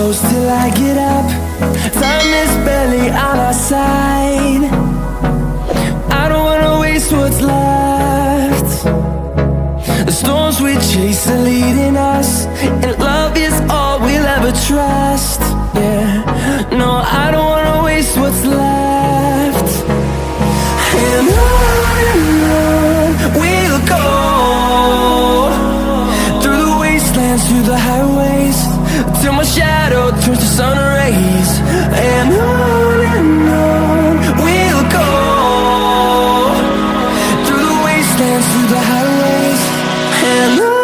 close till I get up. Time is barely on our side. I don't wanna waste what's left. The storms we chase are leading us, and love is all we'll ever trust. Yeah, no, I don't wanna waste what's left. And on we'll go, through the wastelands, through the highways, till my shadow turns to sun rays. And on we'll go, through the wastelands, through the highways, and on.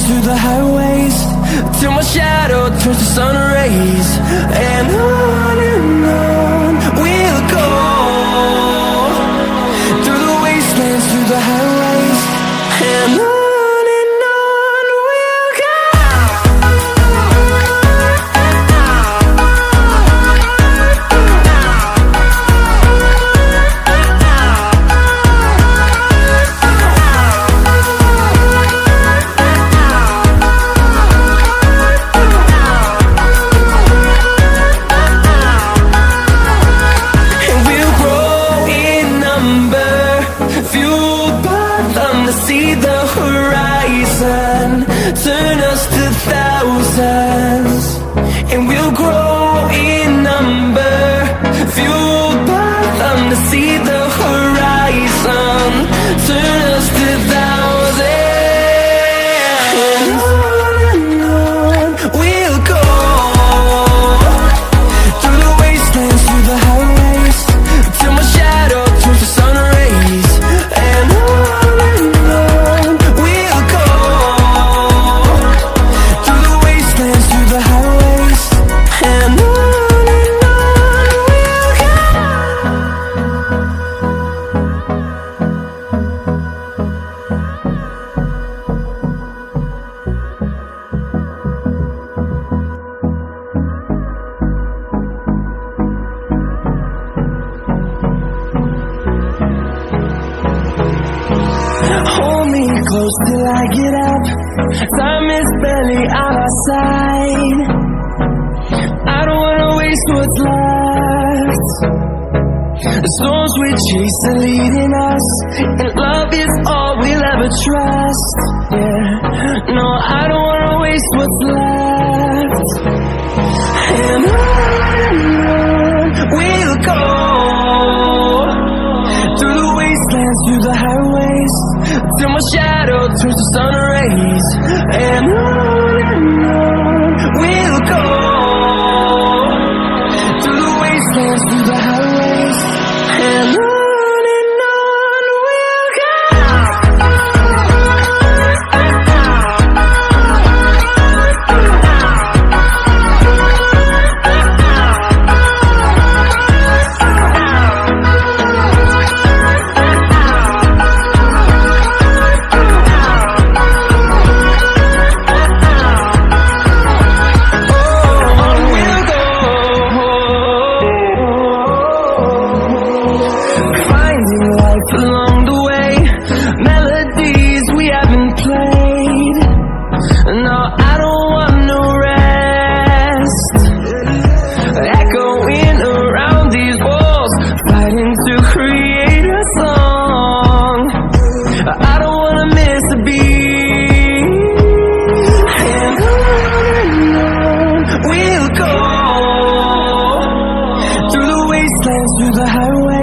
Through the highways, till my shadow turns to sun rays. And on we'll go, through the wastelands, through the highways, and on. See the horizon turn us to thousands, and we'll grow in number, fueled by them. To see the horizon turn us to thousands, and on we'll go, through the wastelands, through the highways, till my shadow turns to sun rays. And hold me close till I get up. Time is barely on our side. I don't wanna waste what's left. The storms we chase are leading us, and love is all we'll ever trust. Yeah, no, I don't wanna waste what's left. And on we'll go, through the wastelands, through the highways, till my shadow turns to sun rays. And on we'll go, through the wastelands, through the highways, and on.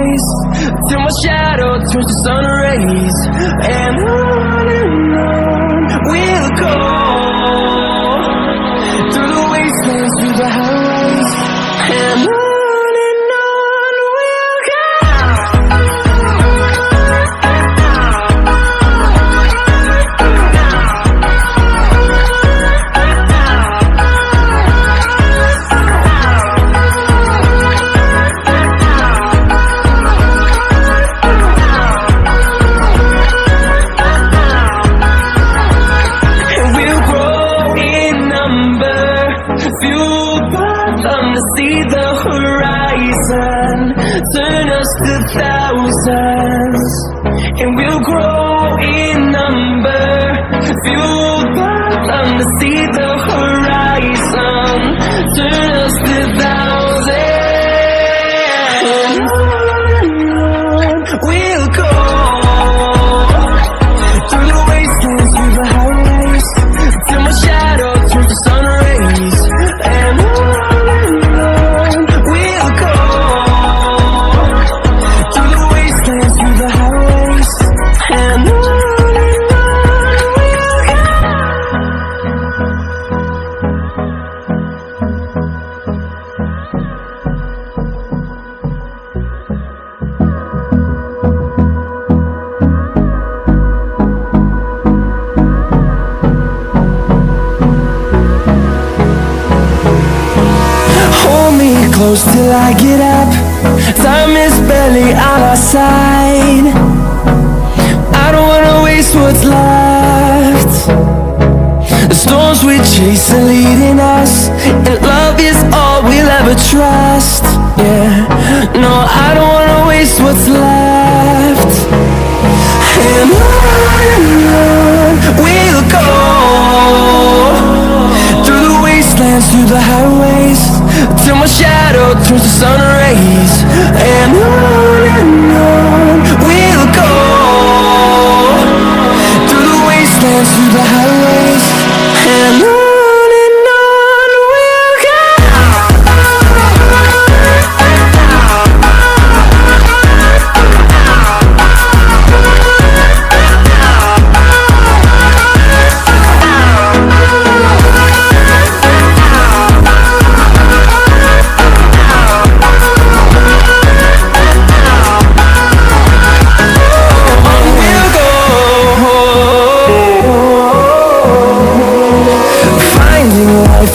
highways, till my shadow turns to sun rays. And on we'll go, through the wastelands, through the highways. And on we'll go. See the horizon, turn us to thousands, and we'll grow in number. Fueled by them to see the horizon, turn us to thousands. And we'll go through the wastelands, through the highways, till my shadow turns to sun rays. And close till I get up. Time is barely on our side. I don't wanna waste what's left. The storms we chase are leading us, and love is all we'll ever trust. Yeah, no, I don't wanna waste what's left. And on we'll go, through the wastelands, through the highways, till my shadow turns to sun rays. And on we'll go, through the wastelands, through the highways. And on we'll go.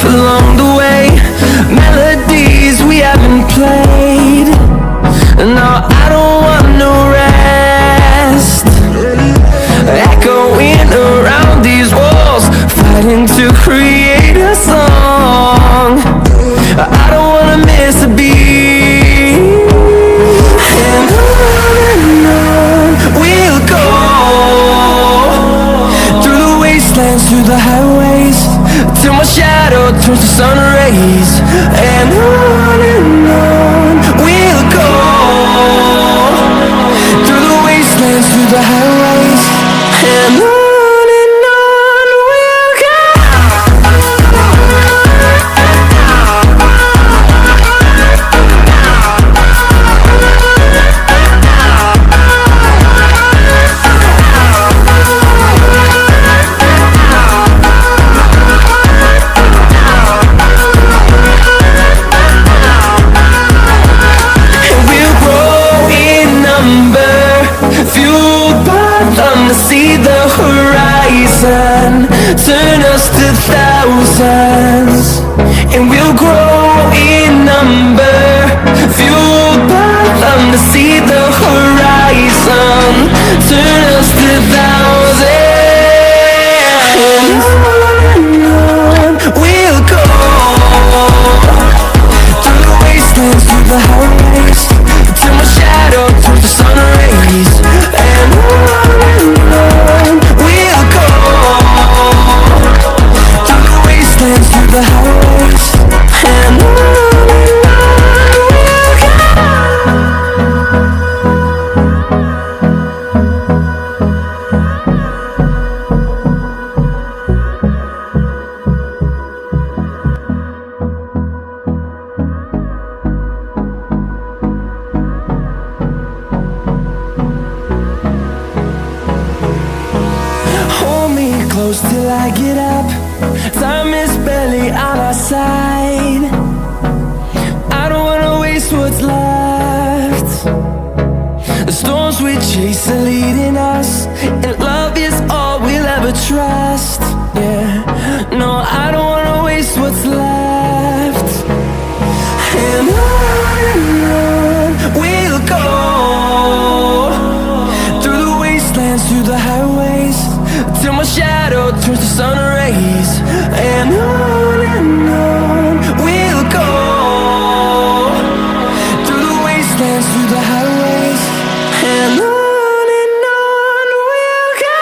Along the way, melodies we haven't played. No, I don't want no rest. Echoing around these walls, fighting to create a song. I don't wanna miss a beat. And on we'll go, through the wastelands, through the highways, till my shadow turns to sun rays. And on we'll go, through the wastelands, through the highways. And on we'll go. See the horizon, turn us to thousands, and we'll grow in number. Fueled by them to see the horizon, turn us to thousands. And on we'll go, through the wastelands, through the highways, till my shadow turns to sun rays. And on we'll go, through close till I get up. Time is barely on our side. I don't wanna waste what's left. The storms we chase are leading us, and love is all we'll ever trust. Yeah, no, I don't wanna waste what's left. And on we'll go, through the wastelands, through the highways, till my shadow turns to sun rays. And on we'll go, through the wastelands, through the highways, and on we'll go.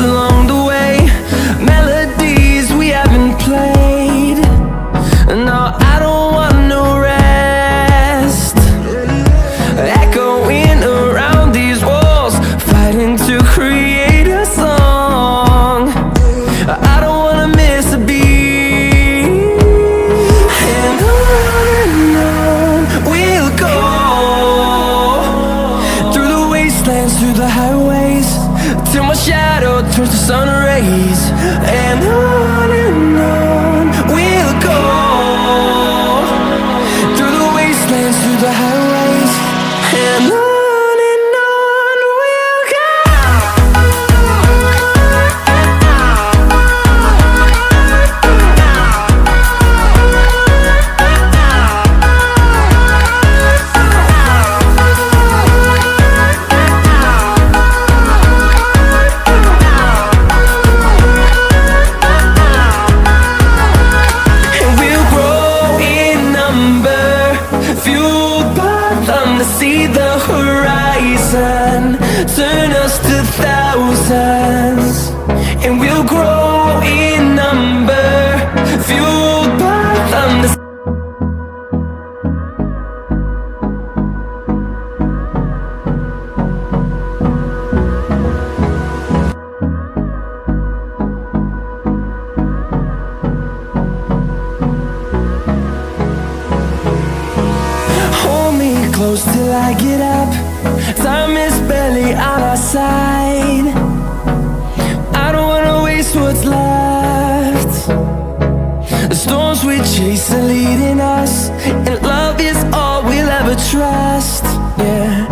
Along the way, melodies we haven't played. No, I don't want no rest. Echoing around these walls, fighting to create a song. I don't wanna miss a beat. And on we'll go, through the wastelands, through the highways, till my shadow turns to sun rays. And on we'll go, through the wastelands, through the highways, and on we'll go. See the horizon, turn us to thousands, and we'll grow in number, fueled by thunder. Close till I get up. Time is barely on our side. I don't wanna waste what's left. The storms we chase are leading us, and love is all we'll ever trust. Yeah.